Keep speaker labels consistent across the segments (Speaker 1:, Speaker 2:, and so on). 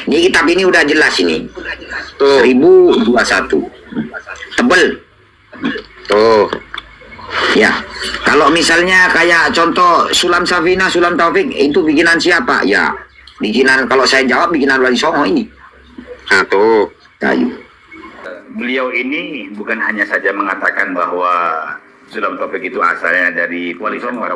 Speaker 1: Ini kitab ini udah jelas ini.
Speaker 2: Tuh.
Speaker 1: 1021. Tebel.
Speaker 2: Tuh.
Speaker 1: Ya. Kalau misalnya kayak contoh Sulam Safina, Sulam Taufik, itu bikinan siapa? Ya. Bikinan, kalau saya jawab bikinan Wali Songo ini.
Speaker 2: Nah, tuh.
Speaker 1: Kayu.
Speaker 3: Beliau ini bukan hanya saja mengatakan bahwa Sulam Taufik itu asalnya dari Wali Songo,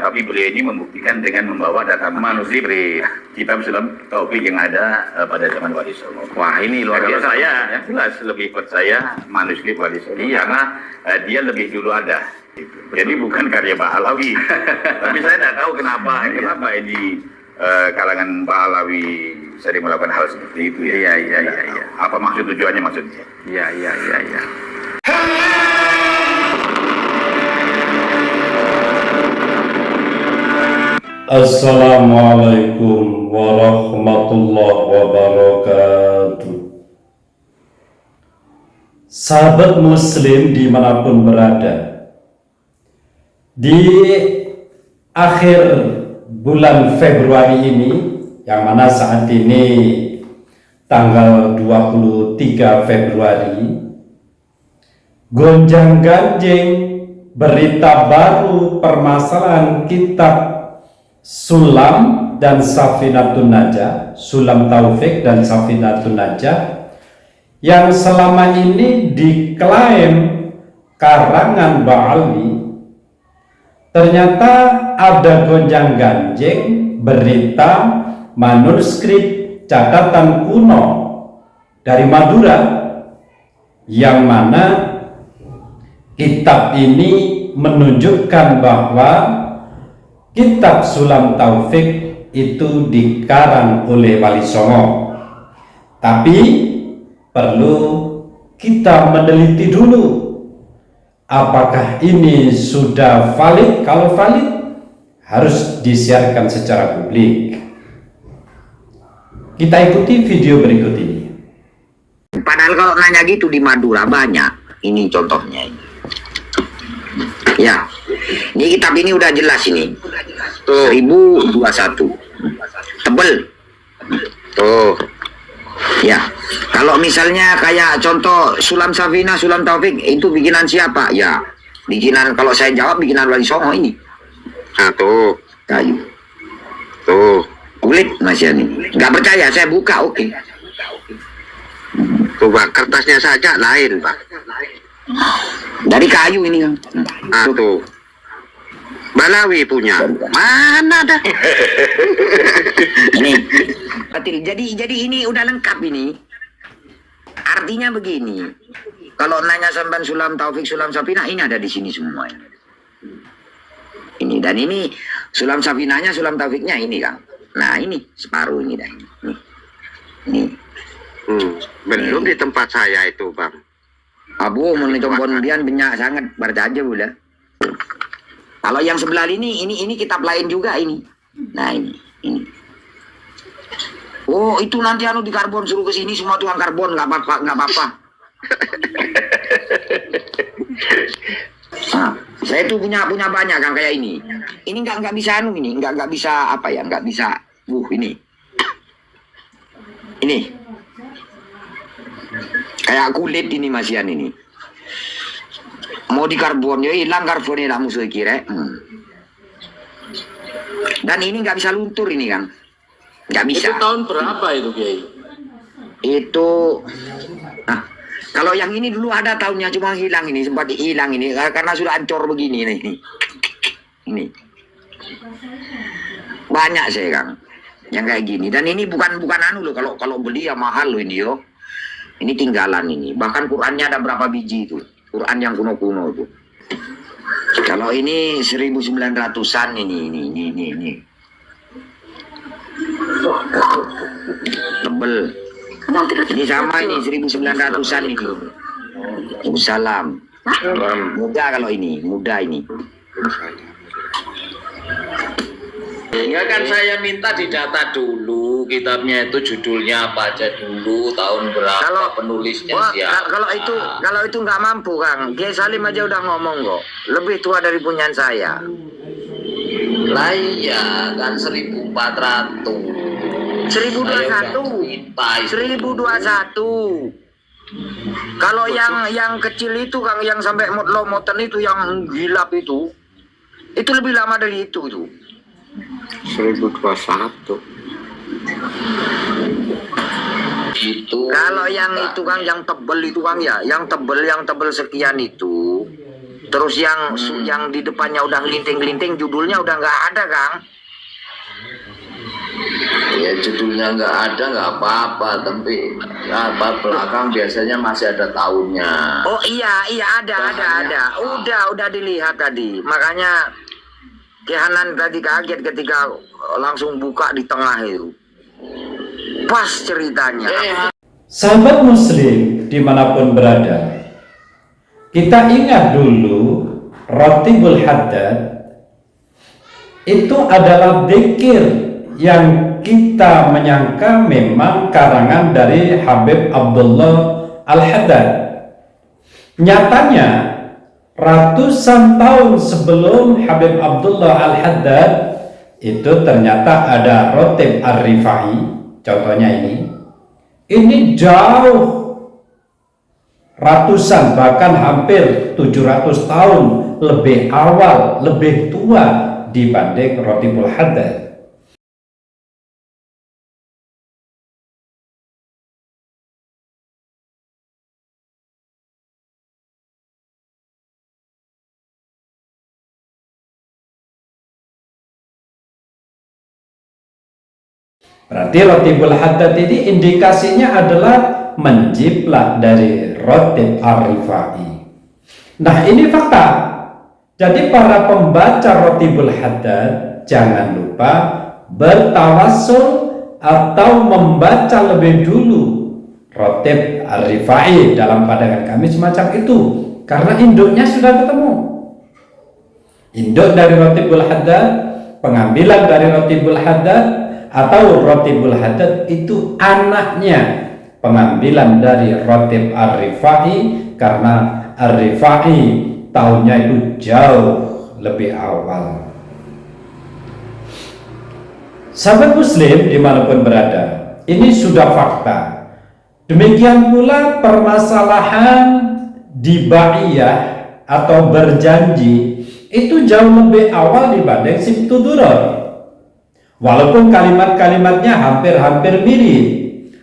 Speaker 3: tapi beliau ini membuktikan dengan membawa data manuskrip dari kitab Sulam Taufik yang ada pada zaman Wali Songo. Wah, ini luar biasa. Saya jelas lebih percaya manuskrip Wali Songo karena dia lebih dulu ada. Jadi bukan karya Pahlawi. Tapi saya tidak tahu kenapa ini kalangan Pahlawi sering melakukan hal seperti itu ya. Iya. Apa tujuannya maksudnya? Iya.
Speaker 4: Assalamualaikum warahmatullahi wabarakatuh. Sahabat muslim dimanapun berada, di akhir bulan Februari ini, yang mana saat ini tanggal 23 Februari, gonjang-ganjing berita baru permasalahan kitab Sulam dan Safinatun Najah, Sulam Taufik dan Safinatun Najah, yang selama ini diklaim karangan Ba'alwi, ternyata ada gonjang-ganjing berita manuskrip catatan kuno dari Madura, yang mana kitab ini menunjukkan bahwa kitab Sulam Taufik itu dikarang oleh Wali Songo. Tapi perlu kita meneliti dulu apakah ini sudah valid. Kalau valid, harus disiarkan secara publik. Kita ikuti video berikut ini.
Speaker 1: Padahal kalau nanya gitu di Madura banyak. Ini contohnya ini. Ya. Ini kitab ini udah jelas ini.
Speaker 2: Tuh.
Speaker 1: 1021. Tebel.
Speaker 2: Tuh.
Speaker 1: Ya. Kalau misalnya kayak contoh Sulam Safina, Sulam Taufik, itu bikinan siapa? Ya. Bikinan, kalau saya jawab bikinan Wali Songo ini.
Speaker 2: Nah, tuh.
Speaker 1: Kayu.
Speaker 2: Tuh.
Speaker 1: Kulit Mas Yani. Nggak percaya, saya buka, oke.
Speaker 2: Tuh, Pak. Kertasnya saja lain, Pak.
Speaker 1: Dari kayu ini kan.
Speaker 2: Ah, tuh. Balawi punya. Mana dah?
Speaker 1: Ini. Jadi ini udah lengkap ini. Artinya begini. Kalau nanya sampai Sulam Taufik, Sulam Safina, ini ada di sini semua. Ini dan ini Sulam Safinanya, Sulam Taufiknya ini Kang. Nah ini separuh ini dah ini. Ini.
Speaker 2: Belum di tempat saya itu, Bang.
Speaker 1: Abu menunjuk kemudian banyak sangat berjaja boleh. Kalau yang sebelah ini kitab lain juga ini. Nah ini. Oh itu nanti anu di karbon, suruh ke sini semua tukang karbon, nggak apa-apa. Nah, saya tuh punya banyak kan kayak ini. Ini nggak bisa anu ini, nggak bisa apa ya, nggak bisa. Ini. Kayak kulit ini Masian ini. Mau di karbon ya hilang karbonnya lah musuh kira. Dan ini nggak bisa luntur ini kan. Nggak bisa.
Speaker 5: Itu tahun berapa itu Kiai?
Speaker 1: Itu kalau yang ini dulu ada tahunnya cuma hilang ini, sempat hilang ini karena sudah hancur begini nih. Ini. Banyak saya Kang yang kayak gini dan ini bukan anu loh, kalau beli ya mahal loh ini yo. Ini tinggalan ini. Bahkan Qurannya ada berapa biji itu? Quran yang kuno-kuno itu. Kalau ini 1900-an ini. Tebel. Ini sama ini 1900-an ini. Salam. Muda kalau ini, muda ini.
Speaker 5: Ya kan saya minta didata dulu kitabnya itu judulnya apa aja dulu, tahun berapa, penulisnya siapa.
Speaker 1: Kalau itu nggak mampu Kang. Kiai Salim aja udah ngomong kok. Lebih tua dari punyaan saya.
Speaker 5: Lah iya kan 1400.
Speaker 1: 1021.
Speaker 5: Kita itu.
Speaker 1: 1021. Kalau yang kecil itu Kang, yang sampai lomoten itu, yang gilap itu lebih lama dari itu tuh.
Speaker 2: 1021.
Speaker 5: Itu.
Speaker 1: Kalau yang itu Kang, yang tebel itu Kang ya, yang tebel sekian itu. Terus yang di depannya udah ngelinting-ngelinting, judulnya udah nggak ada Kang.
Speaker 5: Ya judulnya nggak ada nggak apa-apa, tapi belakang biasanya masih ada tahunnya.
Speaker 1: Oh iya ada. Udah dilihat tadi. Makanya Kehanan tadi kaget ketika langsung buka di tengah itu. Pas ceritanya.
Speaker 4: Sahabat muslim dimanapun berada, kita ingat dulu Ratibul Haddad itu adalah dzikir yang kita menyangka memang karangan dari Habib Abdullah Al-Haddad. Nyatanya ratusan tahun sebelum Habib Abdullah Al-Haddad itu ternyata ada Ratib Ar-Rifai, contohnya ini jauh ratusan, bahkan hampir 700 tahun lebih awal, lebih tua dibanding Ratibul Haddad. Berarti Ratibul Haddad ini indikasinya adalah menjiplak dari Ratib Ar-Rifai. Nah ini fakta. Jadi para pembaca Ratibul Haddad jangan lupa bertawassul atau membaca lebih dulu Ratib Ar-Rifai dalam pandangan kami semacam itu. Karena induknya sudah ketemu. Induk dari Ratibul Haddad, pengambilan dari Ratibul Haddad, atau Ratibul Haddad itu anaknya pengambilan dari Ratib Ar-Rifai, karena Ar-Rifai tahunnya itu jauh lebih awal. Sahabat muslim dimanapun berada, ini sudah fakta. Demikian pula permasalahan dibaiyah atau berjanji itu jauh lebih awal dibanding Sibtu Duror. Walaupun kalimat-kalimatnya hampir-hampir mirip,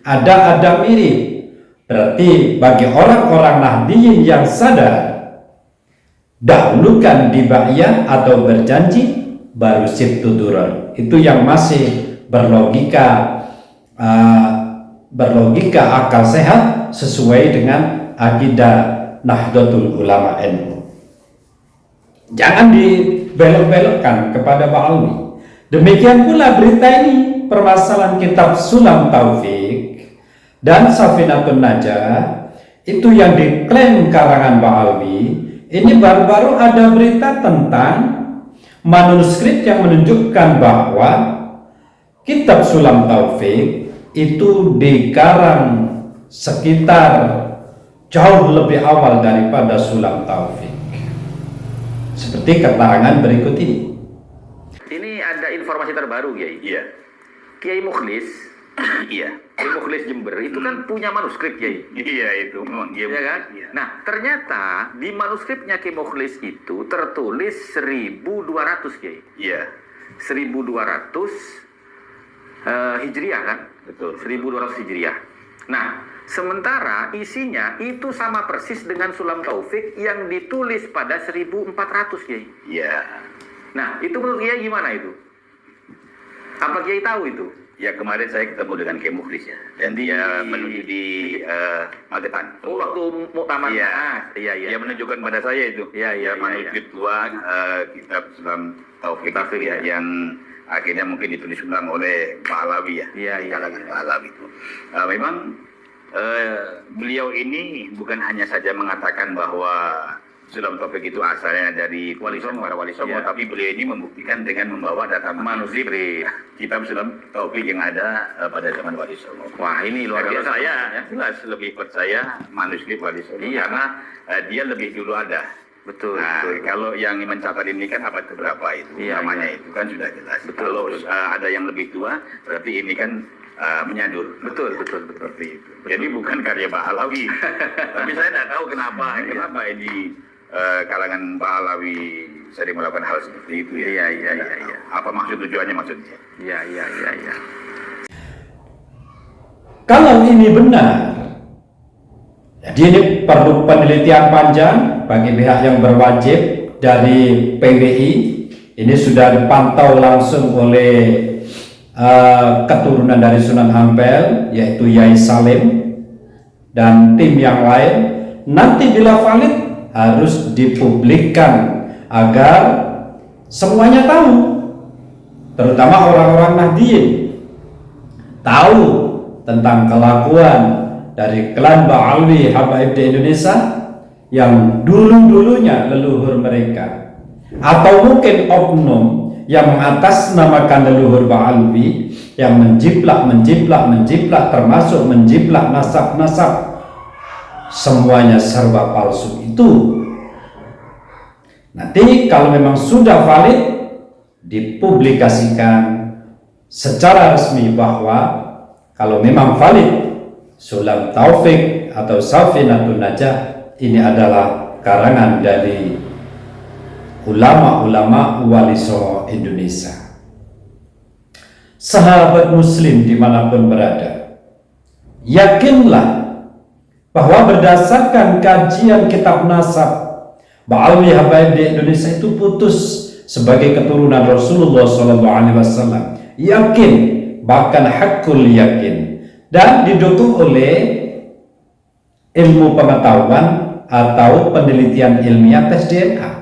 Speaker 4: ada mirip. Berarti bagi orang-orang Nahdiyin yang sadar, dahulukan dibaiyah atau berjanji, baru Sibtu Duror. Itu yang masih berlogika akal sehat sesuai dengan akidah Nahdlatul Ulama NU. Jangan dibelok-belokkan kepada Ba'alwi. Demikian pula berita ini, permasalahan kitab Sulam Taufik dan Safinatun Najah itu yang diklaim karangan Ba'alwi. Ini baru-baru ada berita tentang manuskrip yang menunjukkan bahwa kitab Sulam Taufik itu dikarang sekitar jauh lebih awal daripada Sulam Taufik. Seperti keterangan berikut ini.
Speaker 3: Ini ada informasi terbaru, Kiai. Iya. Kiai Mukhlis, iya. Kiai Mukhlis Jember itu kan punya manuskrip, Kiai. Iya itu, memang dia. Ya kan? Iya. Nah, ternyata di manuskripnya Kiai Mukhlis itu tertulis 1200, Kiai. Iya. 1200 Hijriah kan? Betul. 1200 Hijriah. Nah, sementara isinya itu sama persis dengan Sulam Taufik yang ditulis pada 1400, Kiai. Iya. Nah, itu menurut Kiai gimana itu? Apa Kiai tahu itu? Ya, kemarin saya ketemu dengan Kiai Mukhlis ya. Dan dia menuju di Magetan. Oh, waktu muktamar. Iya. Dia menunjukkan pada saya itu. Iya. Manuskrip tua kitab Sulam Taufik ya, yang akhirnya mungkin ditulis ulang oleh Pak Alawi ya. Iya. Pak Alawi itu. Memang beliau ini bukan hanya saja mengatakan bahwa Sulam Taufik itu asalnya dari Wali Songo, para Wali Songo, tapi beliau ini membuktikan dengan membawa data manuskrip dari kitab Sulam Taufik yang ada pada zaman Wali Songo. Wah, ini luar biasa. Saya jelas lebih percaya manuskrip Wali Songo karena dia lebih dulu ada. Betul. Nah, kalau yang mencatat ini kan abad keberapa itu namanya itu kan sudah jelas. Betul. Kalau ada yang lebih tua, berarti ini kan menyadur. Betul. Seperti itu. Jadi bukan karya Pak Alawi. Tapi saya tidak tahu kenapa ini kalangan Pak Alawi sering melakukan hal seperti itu ya. Iya. Apa tujuannya maksudnya? Iya.
Speaker 4: Kalau ini benar, jadi ini perlu penelitian panjang bagi pihak yang berwajib dari PWI. Ini sudah dipantau langsung oleh keturunan dari Sunan Ampel, yaitu Yai Salim dan tim yang lain. Nanti bila valid harus dipublikkan agar semuanya tahu, terutama orang-orang Nahdliyin tahu tentang kelakuan dari klan Ba'alwi Habaib di Indonesia yang dulu-dulunya leluhur mereka, atau mungkin oknum yang mengatasnamakan leluhur Ba'alwi yang menjiplak, termasuk menjiplak nasab-nasab, semuanya serba palsu itu. Nanti kalau memang sudah valid, dipublikasikan secara resmi bahwa kalau memang valid Sulam Taufik atau Safinatun Najah ini adalah karangan dari ulama-ulama Wali Songo Indonesia. Sahabat muslim dimanapun berada, yakinlah bahwa berdasarkan kajian kitab nasab, Ba'alwi Habaib di Indonesia itu putus sebagai keturunan Rasulullah SAW. Yakin, bahkan hakul yakin, dan didukung oleh ilmu pengetahuan atau penelitian ilmiah tes DNA.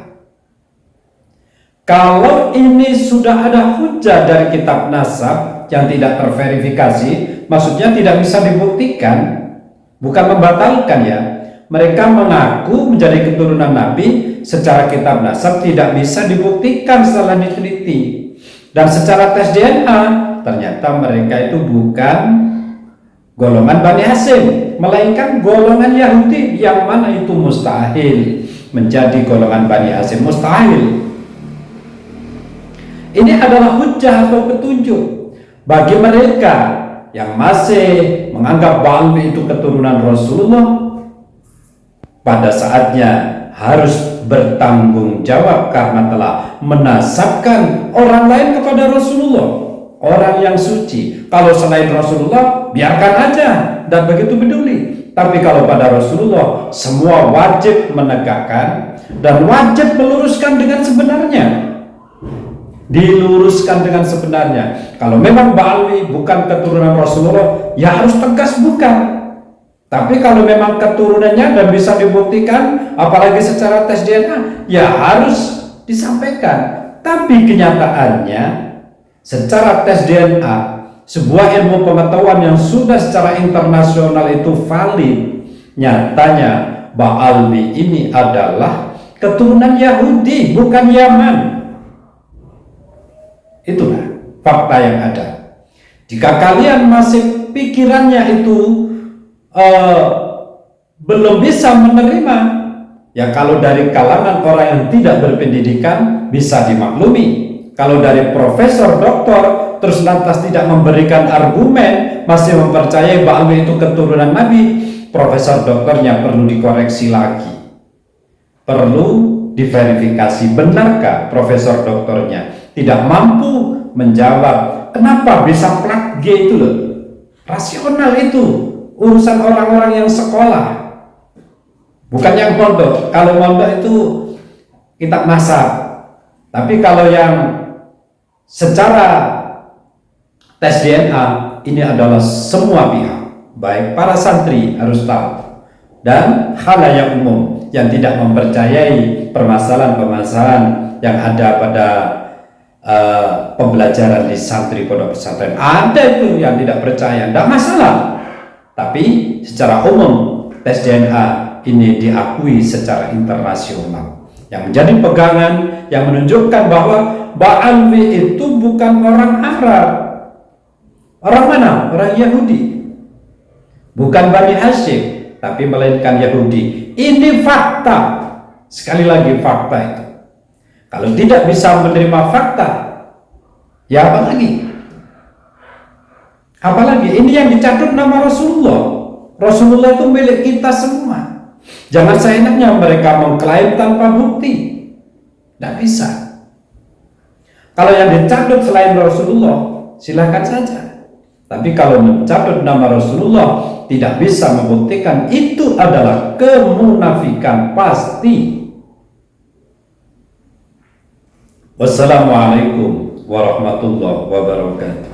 Speaker 4: Kalau ini sudah ada hujah dari kitab nasab yang tidak terverifikasi, maksudnya tidak bisa dibuktikan, bukan membatalkan ya. Mereka mengaku menjadi keturunan Nabi secara kitab nasab tidak bisa dibuktikan setelah diteliti. Dan secara tes DNA ternyata mereka itu bukan golongan Bani Hasyim, melainkan golongan Yahudi, yang mana itu mustahil menjadi golongan Bani Hasyim, mustahil. Ini adalah hujah atau petunjuk bagi mereka yang masih menganggap Ba'alwi itu keturunan Rasulullah. Pada saatnya harus bertanggung jawab karena telah menasabkan orang lain kepada Rasulullah, orang yang suci. Kalau selain Rasulullah biarkan aja, dan begitu peduli. Tapi kalau pada Rasulullah semua wajib menegakkan dan wajib meluruskan dengan sebenarnya. Diluruskan dengan sebenarnya. Kalau memang Ba'alwi bukan keturunan Rasulullah, ya harus tegas bukan. Tapi kalau memang keturunannya dan bisa dibuktikan, apalagi secara tes DNA, ya harus disampaikan. Tapi kenyataannya, secara tes DNA, sebuah ilmu pengetahuan yang sudah secara internasional itu valid, nyatanya Ba'alwi ini adalah keturunan Yahudi, bukan Yaman. Itulah fakta yang ada. Jika kalian masih pikirannya itu belum bisa menerima, ya kalau dari kalangan orang yang tidak berpendidikan bisa dimaklumi. Kalau dari profesor, doktor, terus lantas tidak memberikan argumen, masih mempercayai Ba'alwi itu keturunan Nabi, profesor doktornya perlu dikoreksi lagi, perlu diverifikasi. Benarkah profesor doktornya tidak mampu menjawab kenapa bisa plat G itu loh? Rasional itu urusan orang-orang yang sekolah, bukan yang mondok. Kalau mondok itu kitab nasab, tapi kalau yang secara tes DNA ini adalah semua pihak, baik para santri harus tahu dan khalayak umum yang tidak mempercayai permasalahan-permasalahan yang ada pada pembelajaran di santri pondok pesantren. Ada itu yang tidak percaya, tidak masalah. Tapi secara umum tes DNA ini diakui secara internasional, yang menjadi pegangan yang menunjukkan bahwa Ba'alwi itu bukan orang Arab. Orang mana? Orang Yahudi, bukan Bani Hasyim, tapi melainkan Yahudi. Ini fakta. Sekali lagi fakta itu. Kalau tidak bisa menerima fakta, ya apa lagi? Apalagi ini yang dicatut nama Rasulullah. Rasulullah itu milik kita semua. Jangan seenaknya mereka mengklaim tanpa bukti. Tidak bisa. Kalau yang dicatut selain Rasulullah, silakan saja. Tapi kalau mencatut nama Rasulullah tidak bisa membuktikan, itu adalah kemunafikan pasti. Wassalamualaikum warahmatullahi wabarakatuh.